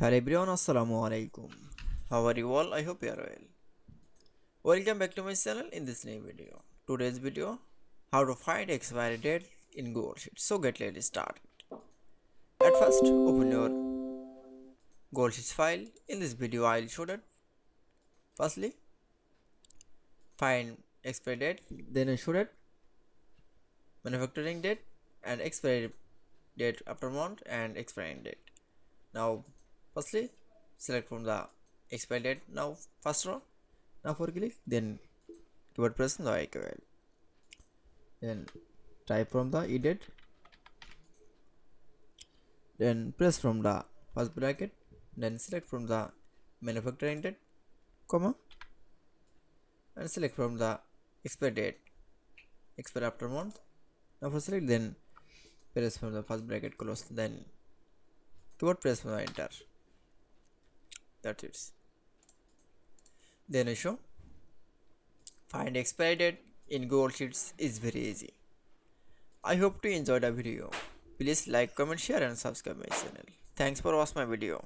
Hello everyone, assalamu alaikum. How are you all? I hope you are well. Welcome back to my channel in this new video. Today's video, how to find expiry date in Google Sheets. So let's start. At first, open your Google Sheets file. In this video, I'll show that. Firstly, find expiry date. Then I show that manufacturing date and expiry date after month and expiring date. Now, firstly, select from the expiry date. Now, first row. Now for click, then keyboard press the icon. Then type from the EDATE. Then press from the first bracket. Then select from the manufacturing date, comma, and select from the expire date, expire after month. Now for select, then press from the first bracket, close. Then keyboard press from the enter. That's it. Then I show find expiry date in Google Sheets is very easy. I hope to enjoy the video. Please like, comment, share and subscribe my channel. Thanks for watching my video.